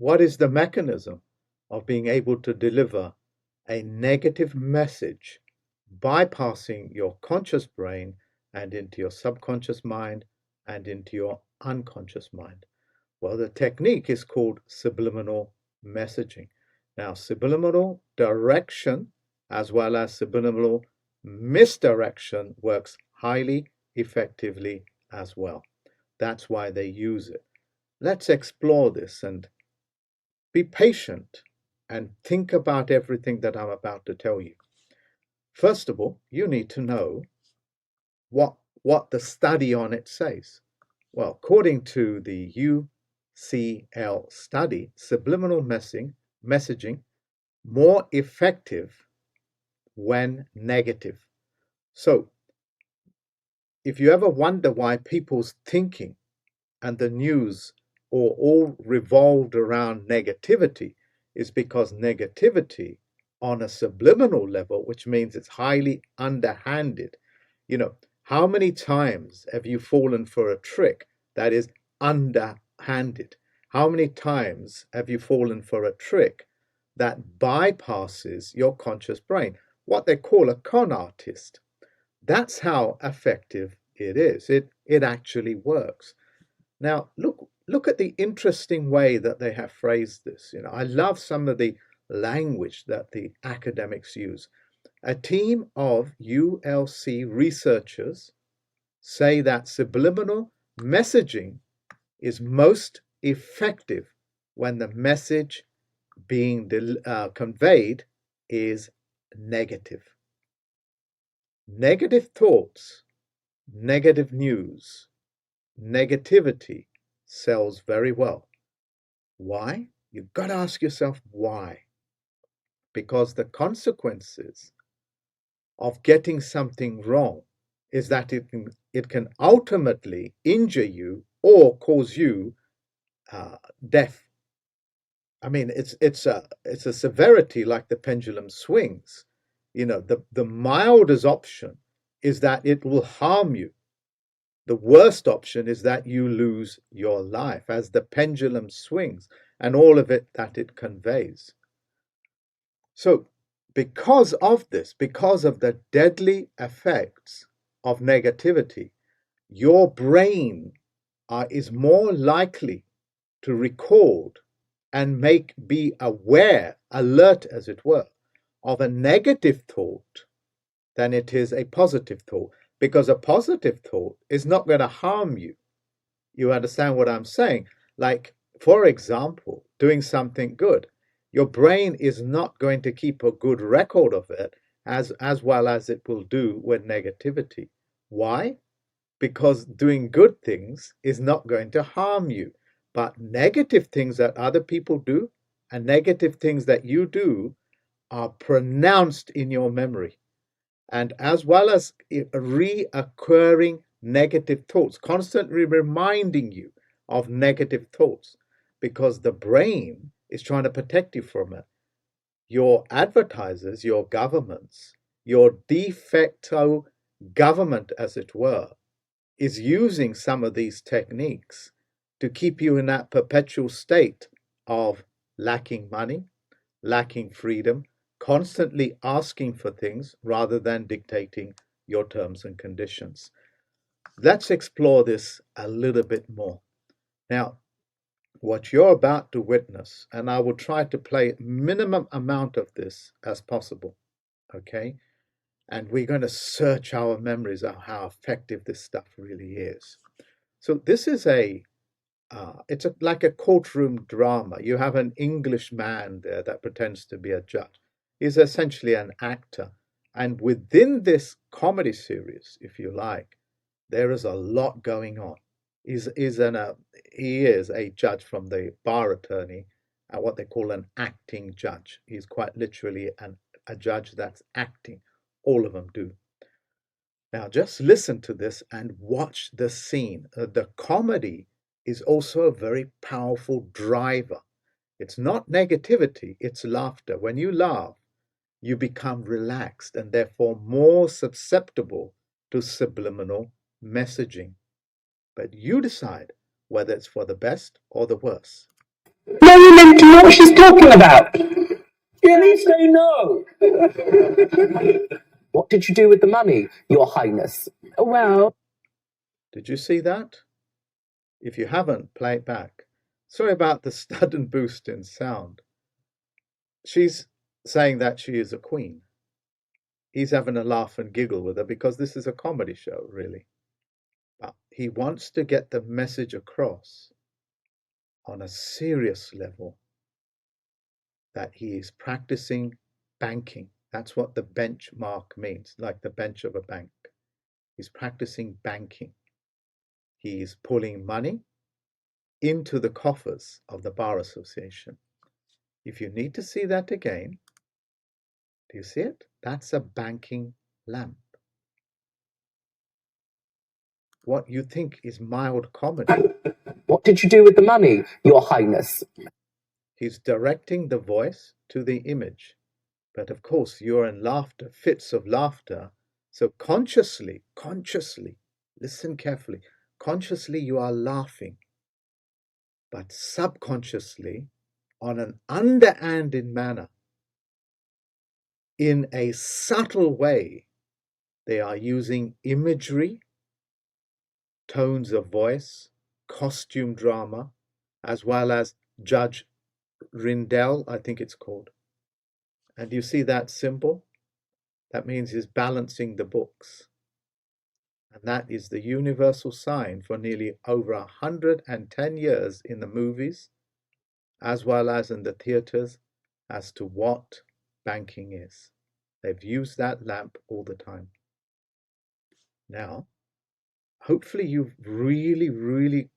what is the mechanism of being able to deliver a negative message bypassing your conscious brain and into your subconscious mind and into your unconscious mind? Well, the technique is called subliminal messaging. Now, subliminal direction as well as subliminal misdirection works highly effectively as well. That's why they use it. Let's explore this and be patient and think about everything that I'm about to tell you. First of all, you need to know what the study on it says. Well, according to the UCL study, subliminal messaging more effective when negative. So, if you ever wonder why people's thinking and the news are all revolved around negativity, is because negativity on a subliminal level, which means it's highly underhanded. You know, how many times have you fallen for a trick that is underhanded? How many times have you fallen for a trick that bypasses your conscious brain? What they call a con artist. That's how effective it is. It actually works. Now, look at the interesting way that they have phrased this. You know, I love some of the language that the academics use. A team of ULC researchers say that subliminal messaging is most effective when the message being conveyed is negative. Negative thoughts, negative news, negativity sells very well. Why? You've got to ask yourself why. Because the consequences of getting something wrong is that it can ultimately injure you or cause you death. I mean, it's a severity like the pendulum swings. You know, the mildest option is that it will harm you. The worst option is that you lose your life as the pendulum swings and all of it that it conveys. So, because of this, because of the deadly effects of negativity, your brain is more likely to record and be aware, alert as it were, of a negative thought than it is a positive thought. Because a positive thought is not going to harm you. You understand what I'm saying? Like, for example, doing something good. Your brain is not going to keep a good record of it as well as it will do with negativity. Why? Because doing good things is not going to harm you. But negative things that other people do and negative things that you do are pronounced in your memory. And as well as reoccurring negative thoughts, constantly reminding you of negative thoughts, because the brain is trying to protect you from it. Your advertisers, your governments, your de facto government, as it were, is using some of these techniques to keep you in that perpetual state of lacking money, lacking freedom, constantly asking for things rather than dictating your terms and conditions. Let's explore this a little bit more. Now, what you're about to witness, and I will try to play minimum amount of this as possible, okay? And we're going to search our memories of how effective this stuff really is. So this is like a courtroom drama. You have an English man there that pretends to be a judge. He's essentially an actor. And within this comedy series, if you like, there is a lot going on. He is a judge from the bar attorney, what they call an acting judge. He's quite literally a judge that's acting. All of them do. Now, just listen to this and watch the scene. The comedy is also a very powerful driver. It's not negativity, it's laughter. When you laugh, you become relaxed and therefore more susceptible to subliminal messaging. But you decide whether it's for the best or the worse. No, you meant to know what she's talking about. At least they know. What did you do with the money, Your Highness? Well, Did you see that? If you haven't, play it back. Sorry about the stud and boost in sound. She's saying that she is a queen. He's having a laugh and giggle with her because this is a comedy show, really. But he wants to get the message across on a serious level that he is practicing banking. That's what the benchmark means, like the bench of a bank. He's practicing banking. He's pulling money into the coffers of the Bar Association. If you need to see that again, do you see it? That's a banking lamp. What you think is mild comedy. what did you do with the money, Your Highness? He's directing the voice to the image. But of course, you're in laughter, fits of laughter. So consciously, listen carefully, consciously you are laughing. But subconsciously, on an underhanded manner, in a subtle way, they are using imagery, tones of voice, costume drama, as well as Judge Rindell, I think it's called. And you see that symbol? That means he's balancing the books. And that is the universal sign for nearly over 110 years in the movies, as well as in the theaters, as to what banking is. They've used that lamp all the time. Now, hopefully you've really,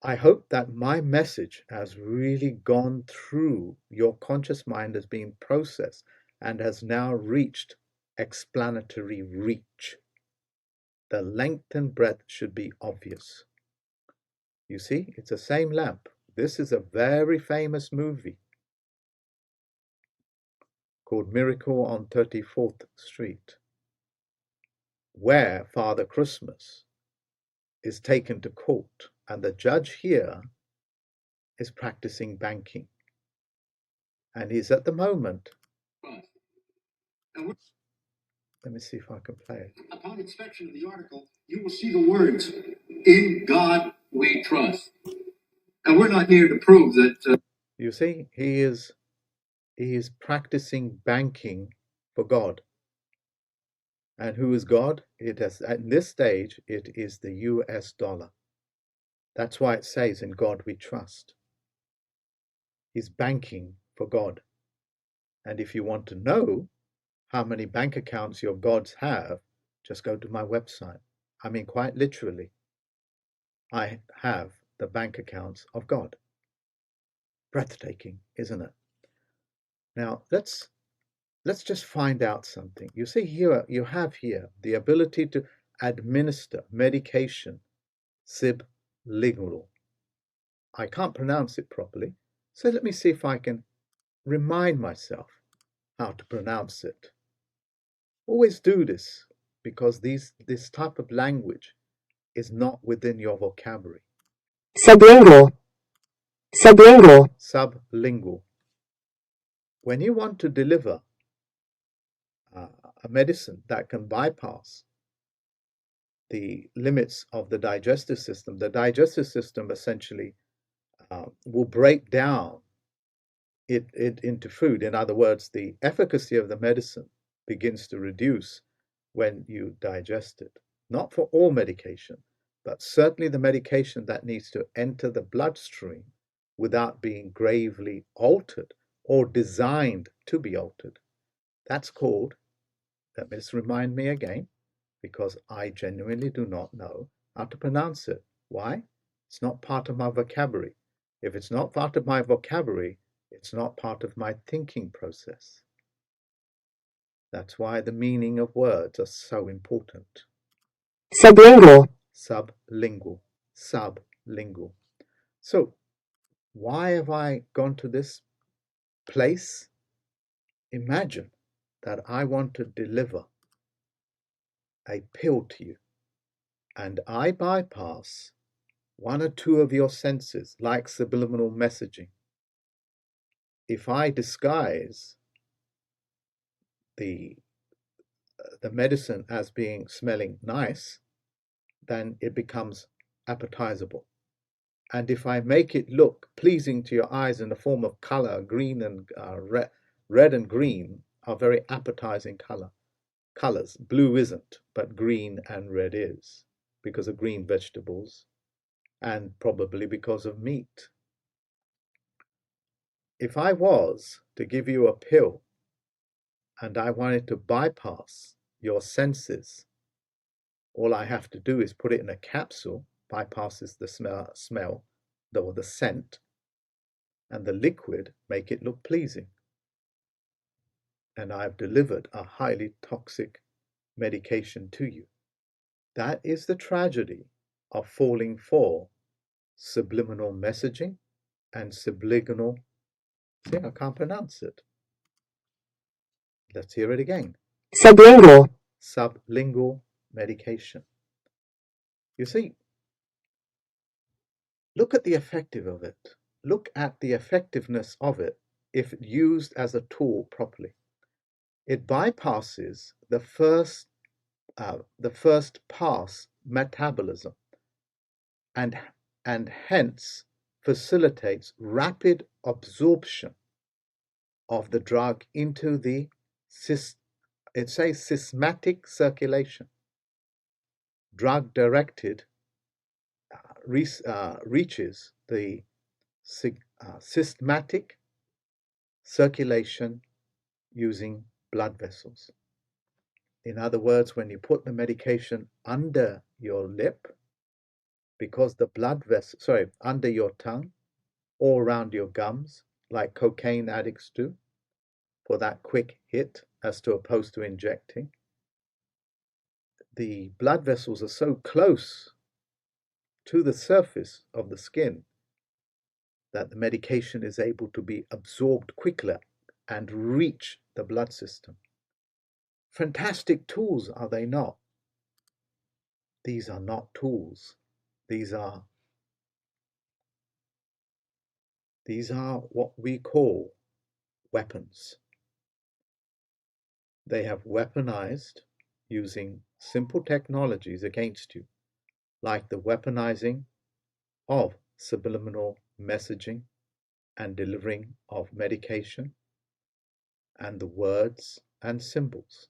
I hope that my message has really gone through your conscious mind, has been processed and has now reached explanatory reach. The length and breadth should be obvious. You see, it's the same lamp. This is a very famous movie called Miracle on 34th Street, where Father Christmas is taken to court, and the judge here is practicing banking. And he's at the moment. Let me see if I can play it. Upon inspection of the article, you will see the words, "In God we trust." And we're not here to prove that. You see, he is practicing banking for God. And who is God? It has, at this stage, it is the US dollar. That's why it says, "In God we trust." He's banking for God. And if you want to know how many bank accounts your gods have, just go to my website. I mean, quite literally, I have the bank accounts of God. Breathtaking, isn't it? Now, let's just find out something. You see here, you have here the ability to administer medication, Subliminal. I can't pronounce it properly, so let me see if I can remind myself how to pronounce it. Always do this, because this type of language is not within your vocabulary. Sublingual. Sublingual. Sublingual. When you want to deliver a medicine that can bypass the limits of the digestive system essentially will break down it into food. In other words, the efficacy of the medicine begins to reduce when you digest it. Not for all medication, but certainly the medication that needs to enter the bloodstream without being gravely altered or designed to be altered. That's called, let me just remind me again, because I genuinely do not know how to pronounce it. Why? It's not part of my vocabulary. If it's not part of my vocabulary, it's not part of my thinking process. That's why the meaning of words are so important. Sublingual. Sublingual. Sublingual. So, why have I gone to this place? Imagine that I want to deliver a pill to you, and I bypass one or two of your senses, like subliminal messaging. If I disguise the medicine as being smelling nice, then it becomes appetizable. And if I make it look pleasing to your eyes in the form of color, green and red and green are very appetizing colors. Blue isn't, but green and red is, because of green vegetables and probably because of meat. If I was to give you a pill and I wanted to bypass your senses, all I have to do is put it in a capsule, bypasses the smell or the scent, and the liquid make it look pleasing. And I've delivered a highly toxic medication to you. That is the tragedy of falling for subliminal messaging and subliminal, see, I can't pronounce it. Let's hear it again. Sublingual. Sublingual medication. You see, look at the effectiveness of it. Look at the effectiveness of it if used as a tool properly. It bypasses the first pass metabolism and hence facilitates rapid absorption of the drug into the systematic circulation. Drug directed reaches the systematic circulation using blood vessels. In other words, when you put the medication under your lip, because the blood vessel, under your tongue or around your gums, like cocaine addicts do, for that quick hit as to opposed to injecting, the blood vessels are so close to the surface of the skin that the medication is able to be absorbed quicker and reach the blood system. Fantastic tools, are they not? These are not tools. These are what we call weapons. They have weaponized using simple technologies against you, like the weaponizing of subliminal messaging and delivering of medication and the words and symbols.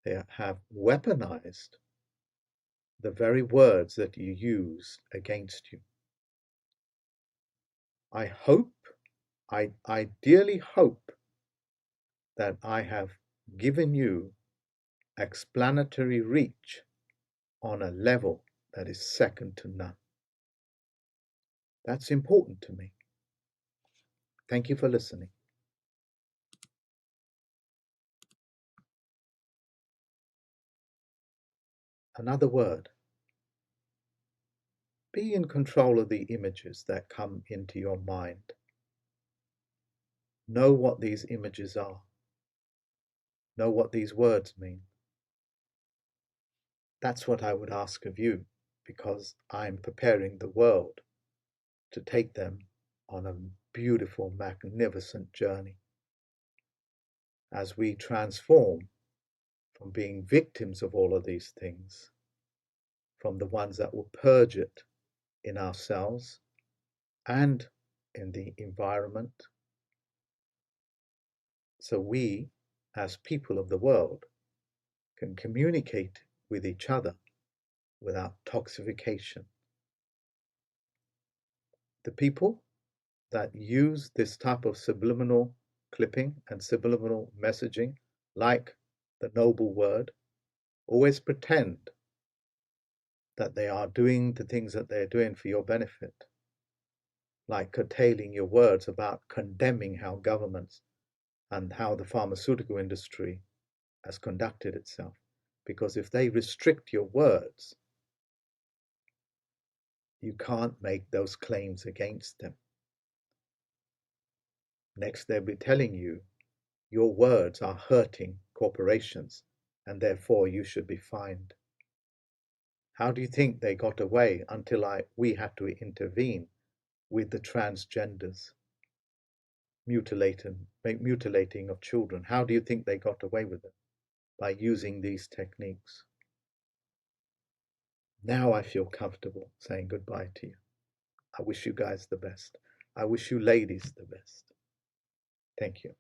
They have weaponized the very words that you use against you. I ideally hope that I have given you explanatory reach on a level that is second to none. That's important to me. Thank you for listening. Another word. Be in control of the images that come into your mind. Know what these images are. Know what these words mean. That's what I would ask of you, because I'm preparing the world to take them on a beautiful, magnificent journey as we transform from being victims of all of these things, from the ones that will purge it in ourselves and in the environment, so we, as people of the world, can communicate with each other without toxification. The people that use this type of subliminal clipping and subliminal messaging, like the noble word, always pretend that they are doing the things that they're doing for your benefit, like curtailing your words about condemning how governments and how the pharmaceutical industry has conducted itself. Because if they restrict your words, you can't make those claims against them. Next, they'll be telling you your words are hurting corporations and therefore you should be fined. How do you think they got away until we had to intervene with the transgenders, mutilating of children? How do you think they got away with it? By using these techniques. Now I feel comfortable saying goodbye to you. I wish you guys the best. I wish you ladies the best. Thank you.